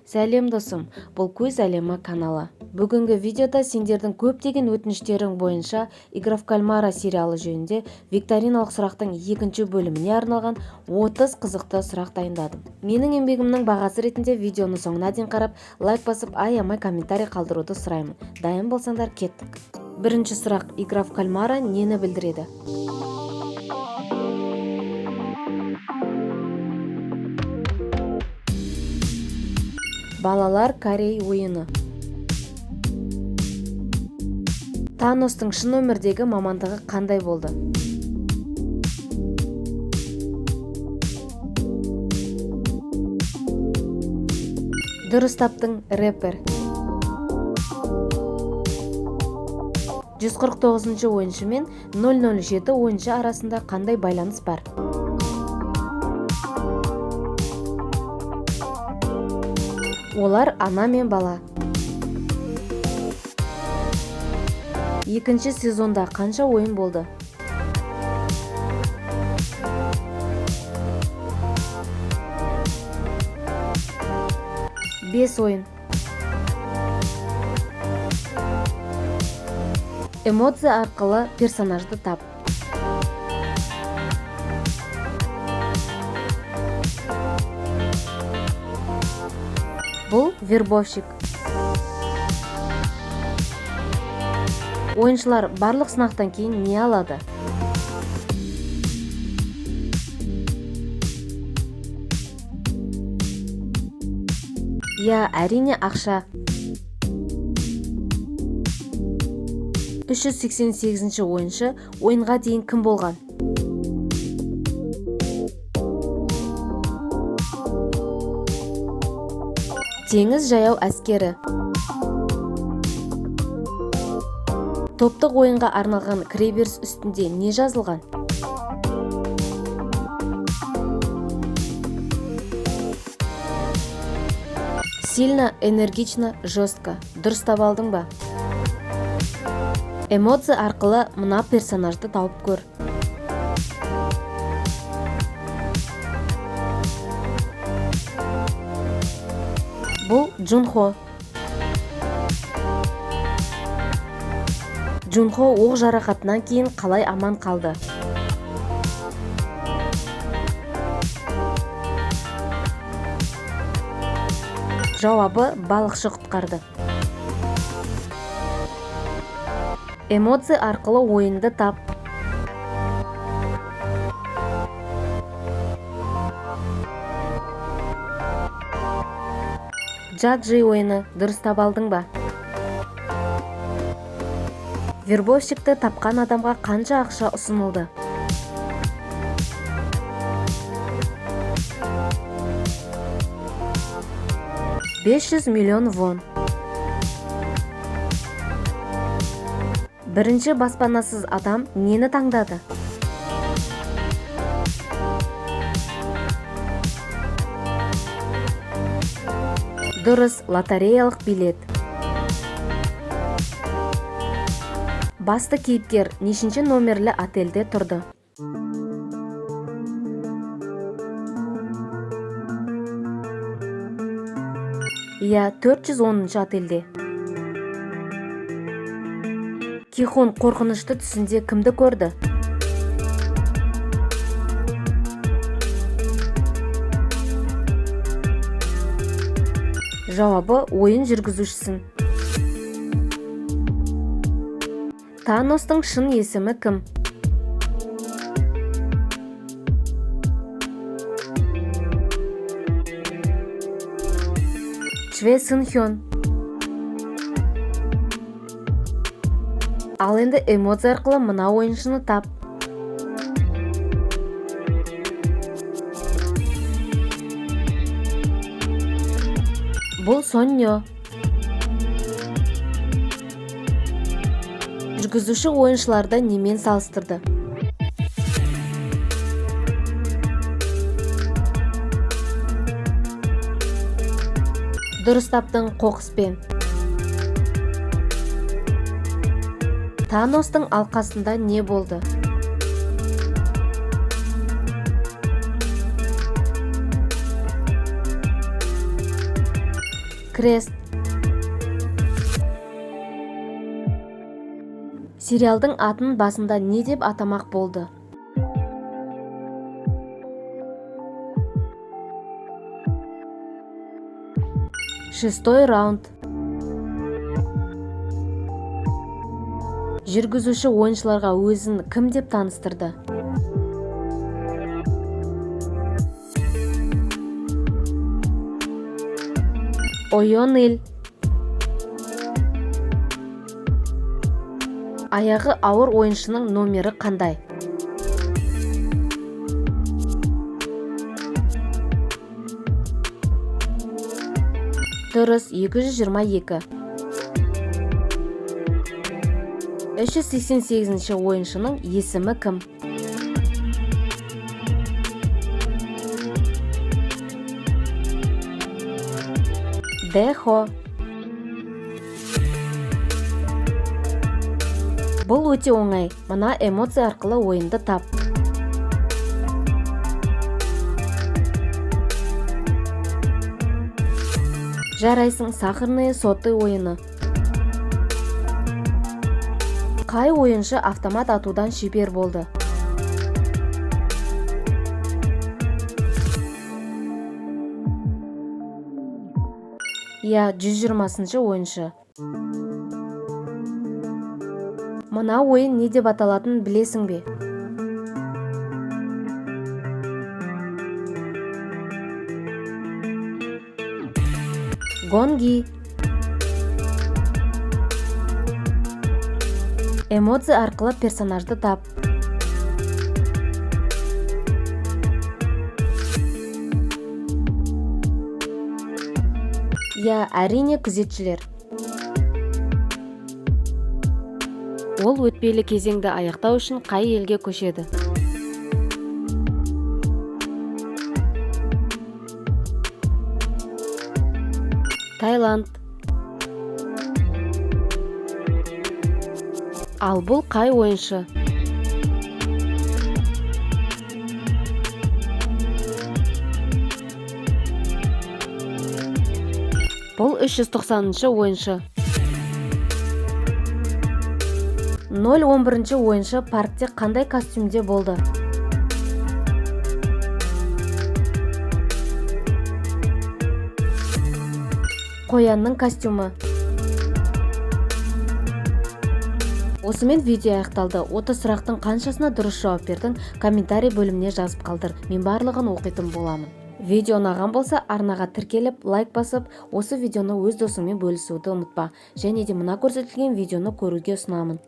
Сәлем досым, бұл Көз әлемі каналы. Бүгінгі видеода сендердің көптеген өтініштерің бойынша «Игра в кальмара» сериалы жөнінде викториналық сұрақтың екінші бөліміне арналған 30 қызықты сұрақ дайындадым. Менің еңбегімнің бағасы ретінде видеоны соңына дейін қарап, лайк басып, аямай комментарий қалдыруды сұраймын. Дайын болсаңдар, кеттік. Бірінші сұрақ: «Игра в кальмара» нені білдіреді? Балалар Корей ойыны. Таностың шын өмірдегі мамандығы қандай болды? Дұрыс таптың, рэпер. 149 ойыншы мен 007 ойыншы арасында қандай байланыс бар? Олар ана мен бала. Екінші сезонда қанша ойын болды? 5 ойын. Эмоция арқылы персонажды тап. Бұл вербовщик. Ойыншылар барлық сынақтан кейін не алады? Я, әрине ақша. 388 ойыншы ойынға дейін кім болған? Теңіз жаяу әскері. Топтық ойынға арналған кіреберіс үстінде не жазылған? Сильно, энергично, жестко. Дұрыс таба алдың ба? Эмоция арқылы мына персонажды тауып көр. Бұл Джунхо. Джунхо оқ жарақатынан кейін қалай аман қалды? Жауабы: балықшы құтқарды. Эмоция арқылы ойынды тап. Джаджи ойыны. Дұрыс таба алдың ба? Вербовщикті тапқан адамға қанша ақша ұсынылды? 500 миллион вон. Бірінші баспанасыз адам нені таңдады? Дұрыс, лотереялық билет. Басты кейіпкер нешінші номерлі отельде тұрды? Я, 410 отельде. Кихон қорқынышты түсінде кімді көрді? Жауабы: ойын жүргізушісін. Таностың шын есімі кім? Чве Сын Хён. Ал енді эмоция арқылы мына ойыншыны тап. Бұл Соньо. Жүргізуші ойыншыларды немен салыстырды? Дұрыс таптың, қоқыспен. Таностың алқасында не болды? Крест. Сериалдың атын басында не деп атамақ болды? Шестой раунд. Жүргізуші ойыншыларға өзін кім деп таныстырды? Ойонел. Аяғы ауыр ойыншының номері қандай? Дұрыс, 222. 388 ойыншының есімі кім? Дехо. Бұл өте оңай. Мына эмоция арқылы ойынды тап. Жарайсың, сахарные соты ойыны. Қай ойыншы автомат атудан шебер болды? Я, 120 ойыншы. Мына ойын не деп аталатынын білесің бе? Гонги. Эмоция арқылы персонажды тап. Я, әрине күзетшілер. Ол өтпелі кезеңді аяқтау үшін қай елге көшеді? Таиланд. Ал бұл қай ойыншы? Бұл 390 ойыншы. 011 ойыншы паркте қандай костюмде болды? Қоянның костюмы. Осымен видео аяқталды. 30 сұрақтың қаншасына дұрыс жауап бердің? Комментарий бөліміне жазып қалдыр. Мен барлығын оқитын боламын. Видео ұнаған болса, арнаға тіркеліп, лайк басып, осы видеоны өз досыңмен бөлісуді ұмытпа. Және де мына көрсетілген видеоны көруге ұсынамын.